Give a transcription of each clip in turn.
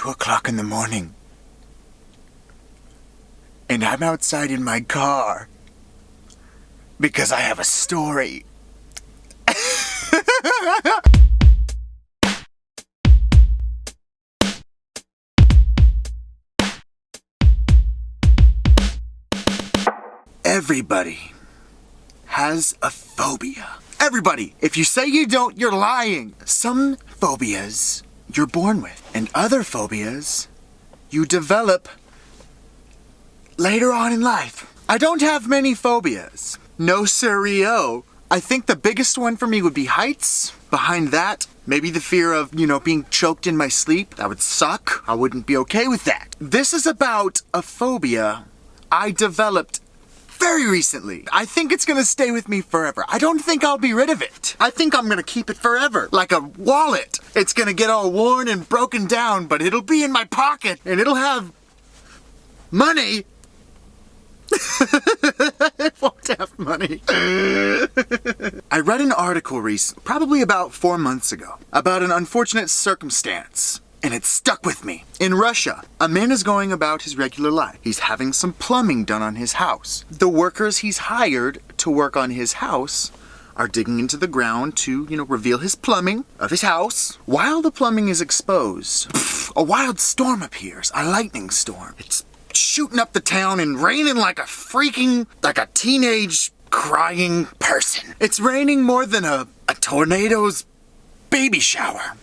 2 o'clock in the morning. And I'm outside in my car. Because I have a story. Everybody has a phobia. Everybody. If you say you don't, you're lying. Some phobias you're born with, and other phobias you develop later on in life. I don't have many phobias. No siree-o. I think the biggest one for me would be heights. Behind that, maybe the fear of, being choked in my sleep. That would suck. I wouldn't be okay with that. This is about a phobia I developed very recently. I think it's gonna stay with me forever. I don't think I'll be rid of it. I think I'm gonna keep it forever. Like a wallet. It's gonna get all worn and broken down, but it'll be in my pocket and it'll have money. It won't have money. I read an article recently, probably about 4 months ago, about an unfortunate circumstance. And it stuck with me. In Russia, a man is going about his regular life. He's having some plumbing done on his house. The workers he's hired to work on his house are digging into the ground to, reveal his plumbing of his house. While the plumbing is exposed, a wild storm appears, a lightning storm. It's shooting up the town and raining like a teenage crying person. It's raining more than a tornado's baby shower.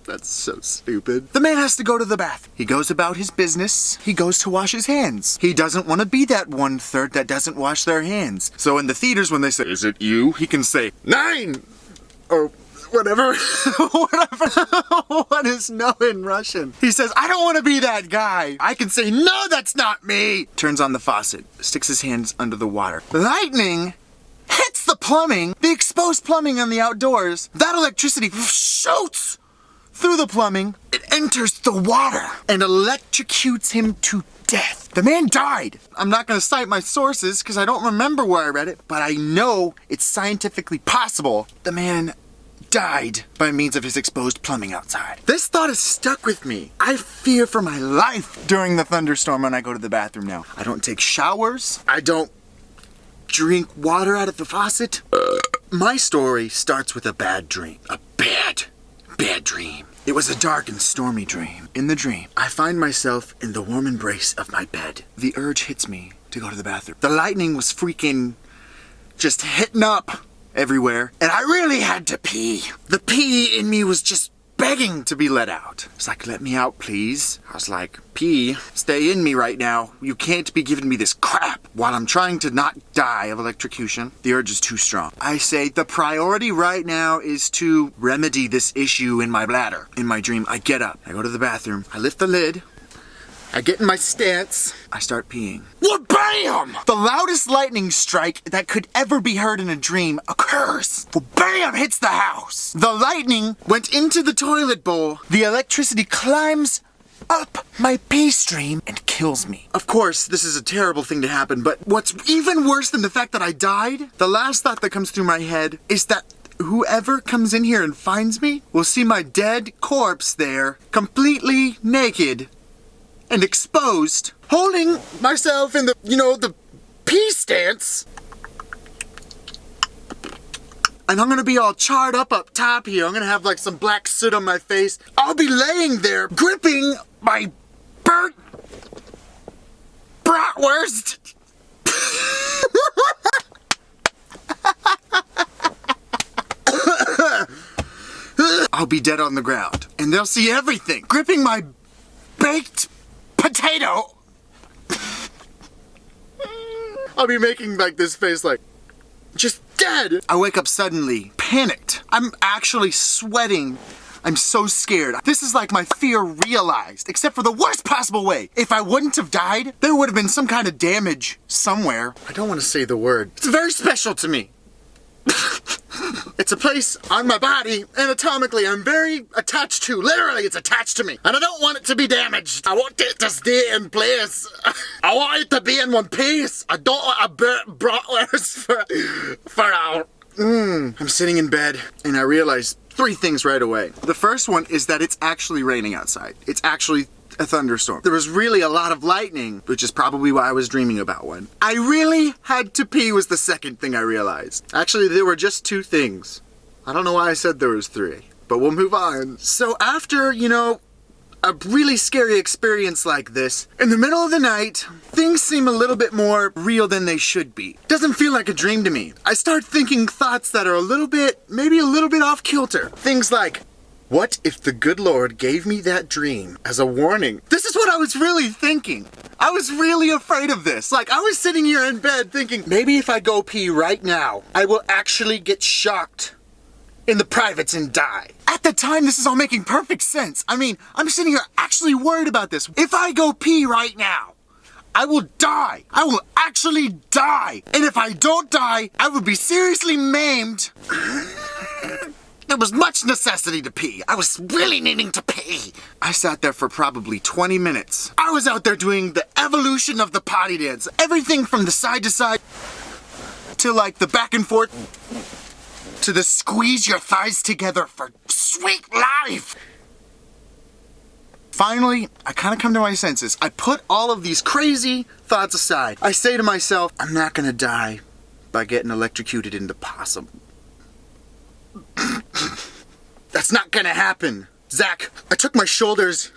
That's so stupid. The man has to go to the bathroom. He goes about his business. He goes to wash his hands. He doesn't want to be that 1/3 that doesn't wash their hands. So in the theaters, when they say, "Is it you?" he can say, "Nine!" Or whatever. What is no in Russian? He says, "I don't want to be that guy." I can say, "No, that's not me." Turns on the faucet. Sticks his hands under the water. Lightning hits the plumbing, the exposed plumbing on the outdoors. That electricity shoots through the plumbing, it enters the water and electrocutes him to death. The man died. I'm not going to cite my sources because I don't remember where I read it, but I know it's scientifically possible. The man died by means of his exposed plumbing outside. This thought has stuck with me. I fear for my life during the thunderstorm when I go to the bathroom now. I don't take showers. I don't drink water out of the faucet. My story starts with a bad dream. A bad dream. It was a dark and stormy dream. In the dream, I find myself in the warm embrace of my bed. The urge hits me to go to the bathroom. The lightning was freaking just hitting up everywhere, and I really had to pee. The pee in me was just begging to be let out. It's like, "Let me out, please." I was like, "Pee, stay in me right now. You can't be giving me this crap." While I'm trying to not die of electrocution, the urge is too strong. I say, the priority right now is to remedy this issue in my bladder. In my dream, I get up. I go to the bathroom. I lift the lid. I get in my stance. I start peeing. Well, bam! The loudest lightning strike that could ever be heard in a dream occurs. Well, bam! Hits the house. The lightning went into the toilet bowl. The electricity climbs up my pee stream and kills me. Of course, this is a terrible thing to happen, but what's even worse than the fact that I died, the last thought that comes through my head is that whoever comes in here and finds me will see my dead corpse there, completely naked and exposed, holding myself in the pee stance. And I'm gonna be all charred up top here. I'm gonna have like some black soot on my face. I'll be laying there, gripping my burnt bratwurst. I'll be dead on the ground. And they'll see everything. Gripping my baked potato. I'll be making like this face like, just dead. I wake up suddenly, panicked. I'm actually sweating. I'm so scared. This is like my fear realized, except for the worst possible way. If I wouldn't have died, there would have been some kind of damage somewhere. I don't want to say the word. It's very special to me. It's a place on my body, anatomically, I'm very attached to. Literally, it's attached to me. And I don't want it to be damaged. I want it to stay in place. I want it to be in one piece. I don't want a bratwurst for now. I'm sitting in bed, and I realize 3 things right away. The first one is that it's actually raining outside. It's actually a thunderstorm. There was really a lot of lightning, which is probably why I was dreaming about one. I really had to pee was the second thing I realized. Actually, there were just 2 things. I don't know why I said there was 3, but we'll move on. So after, a really scary experience like this, in the middle of the night, things seem a little bit more real than they should be. Doesn't feel like a dream to me. I start thinking thoughts that are maybe a little bit off kilter. Things like, what if the good Lord gave me that dream as a warning? This is what I was really thinking. I was really afraid of this. Like, I was sitting here in bed thinking, maybe if I go pee right now, I will actually get shocked in the privates and die. At the time, this is all making perfect sense. I mean, I'm sitting here actually worried about this. If I go pee right now, I will die. I will actually die. And if I don't die, I will be seriously maimed. There was much necessity to pee. I was really needing to pee. I sat there for probably 20 minutes. I was out there doing the evolution of the potty dance. Everything from the side to side to like the back and forth to the squeeze your thighs together for sweet life. Finally, I kind of come to my senses. I put all of these crazy thoughts aside. I say to myself, I'm not gonna die by getting electrocuted in the possum. That's not gonna happen. Zach, I took my shoulders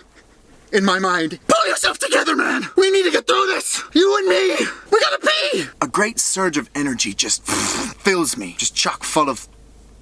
in my mind. Pull yourself together, man. We need to get through this. You and me. We gotta pee. A great surge of energy just fills me. Just chock full of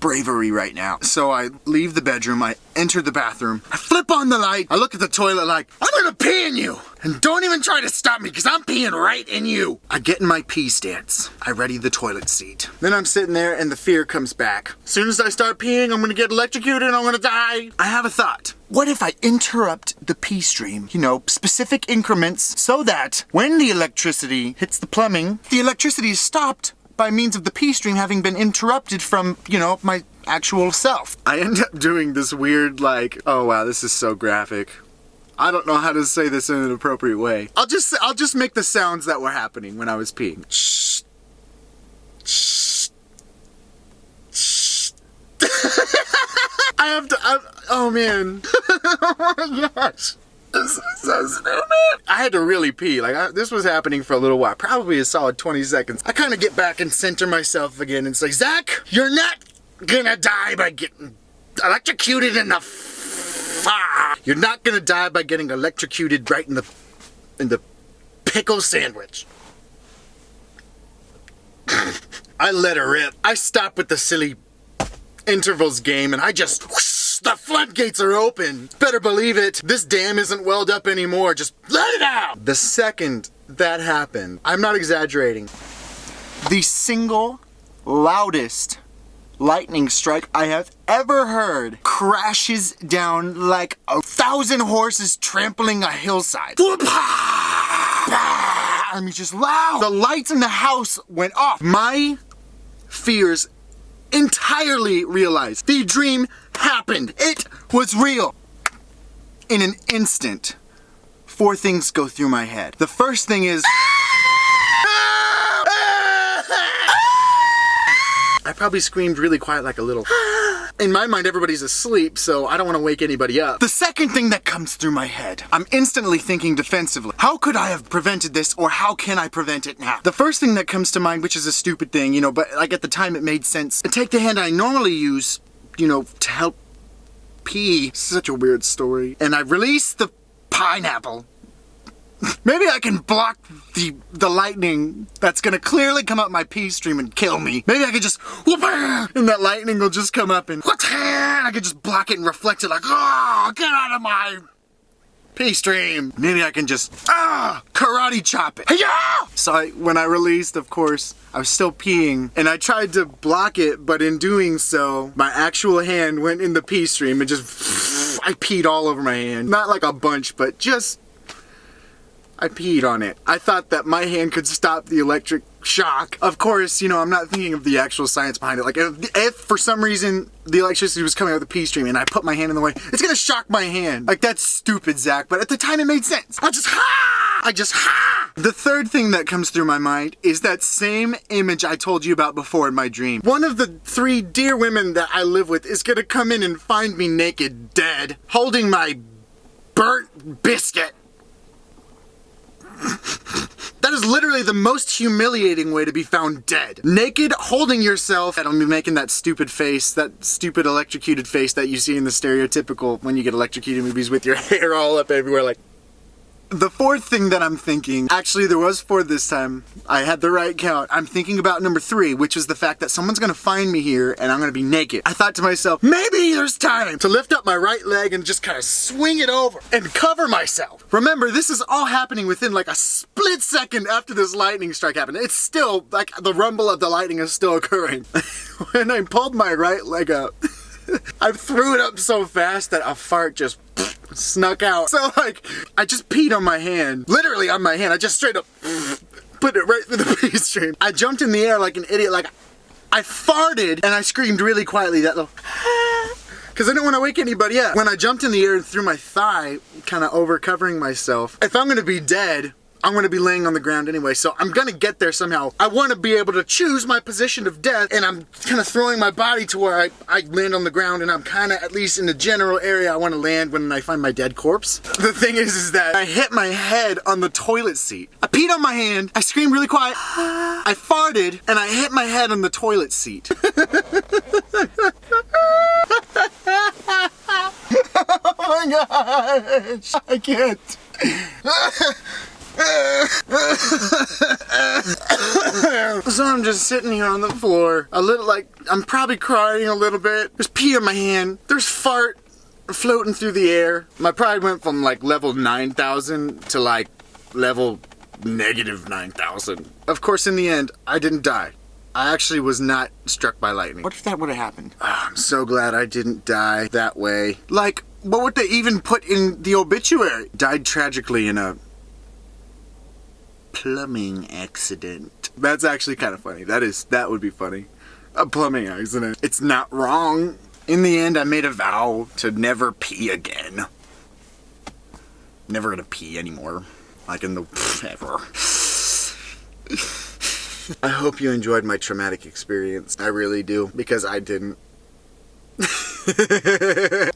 bravery right now. So I leave the bedroom, I enter the bathroom, I flip on the light, I look at the toilet like, I'm gonna pee in you! And don't even try to stop me, because I'm peeing right in you! I get in my pee stance. I ready the toilet seat. Then I'm sitting there and the fear comes back. As soon as I start peeing, I'm gonna get electrocuted and I'm gonna die. I have a thought. What if I interrupt the pee stream, specific increments, so that when the electricity hits the plumbing, the electricity is stopped by means of the pee stream having been interrupted from, my actual self. I end up doing this weird, oh wow, this is so graphic. I don't know how to say this in an appropriate way. I'll just make the sounds that were happening when I was peeing. Shh. Shh. Shh. Oh man. Oh my gosh. This is so stupid. I had to really pee. This was happening for a little while. Probably a solid 20 seconds. I kind of get back and center myself again and say, Zach, you're not gonna die by getting electrocuted in the You're not gonna die by getting electrocuted right in the pickle sandwich. I let her rip. I stop with the silly intervals game and I just whoosh, the floodgates are open. Better believe it. This dam isn't welled up anymore. Just let it out. The second that happened, I'm not exaggerating, the single loudest lightning strike I have ever heard crashes down like 1,000 horses trampling a hillside. I mean, just loud. The lights in the house went off. My fears entirely realized. The dream happened. It was real. In an instant, 4 things go through my head. The first thing is, I probably screamed really quiet, like a little. In my mind, everybody's asleep, so I don't want to wake anybody up. The second thing that comes through my head, I'm instantly thinking defensively. How could I have prevented this, or how can I prevent it now? The first thing that comes to mind, which is a stupid thing, but at the time it made sense. I take the hand I normally use, to help pee. Such a weird story. And I release the pineapple. Maybe I can block the lightning that's gonna clearly come up my pee stream and kill me. Maybe I could just and that lightning will just come up and I could just block it and reflect it like, oh, get out of my pee stream. Maybe I can just karate chop it. Yeah! So when I released, of course, I was still peeing and I tried to block it, but in doing so, my actual hand went in the pee stream and just I peed all over my hand. Not like a bunch, but just I peed on it. I thought that my hand could stop the electric shock. Of course, I'm not thinking of the actual science behind it. Like, if for some reason the electricity was coming out of the pee stream and I put my hand in the way, it's gonna shock my hand. Like, that's stupid, Zach, but at the time it made sense. I just The third thing that comes through my mind is that same image I told you about before in my dream. One of the 3 dear women that I live with is gonna come in and find me naked, dead, holding my burnt biscuit. That is literally the most humiliating way to be found dead. Naked, holding yourself, and I'll be making that stupid face, that stupid electrocuted face that you see in the stereotypical when you get electrocuted movies with your hair all up everywhere like... The fourth thing that I'm thinking, actually there was 4 this time, I had the right count. I'm thinking about number 3, which is the fact that someone's gonna find me here and I'm gonna be naked. I thought to myself, maybe there's time to lift up my right leg and just kind of swing it over and cover myself. Remember, this is all happening within like a split second after this lightning strike happened. It's still, like, the rumble of the lightning is still occurring. When I pulled my right leg up, I threw it up so fast that a fart just snuck out. So like, I just peed on my hand. Literally on my hand. I just straight up put it right through the pee stream. I jumped in the air like an idiot. Like, I farted and I screamed really quietly, that little because I didn't want to wake anybody up. When I jumped in the air and threw my thigh, kind of over covering myself, if I'm gonna be dead, I'm gonna be laying on the ground anyway, so I'm gonna get there somehow. I wanna be able to choose my position of death, and I'm kind of throwing my body to where I land on the ground, and I'm kind of, at least in the general area I wanna land when I find my dead corpse. The thing is that I hit my head on the toilet seat. I peed on my hand, I screamed really quiet, I farted, and I hit my head on the toilet seat. Oh my gosh, I can't. So I'm just sitting here on the floor, a little like, I'm probably crying a little bit. There's pee on my hand, there's fart floating through the air. My pride went from like level 9,000 to like level negative 9,000. Of course, in the end, I didn't die. I actually was not struck by lightning. What if that would have happened? Oh, I'm so glad I didn't die that way. Like, what would they even put in the obituary? Died tragically in a plumbing accident. That's actually kind of funny. That would be funny. A plumbing accident. It's not wrong. In the end, I made a vow to never pee again. Never gonna pee anymore. Like in the ever. I hope you enjoyed my traumatic experience. I really do, because I didn't.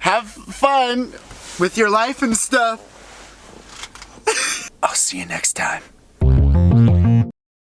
Have fun with your life and stuff. I'll see you next time.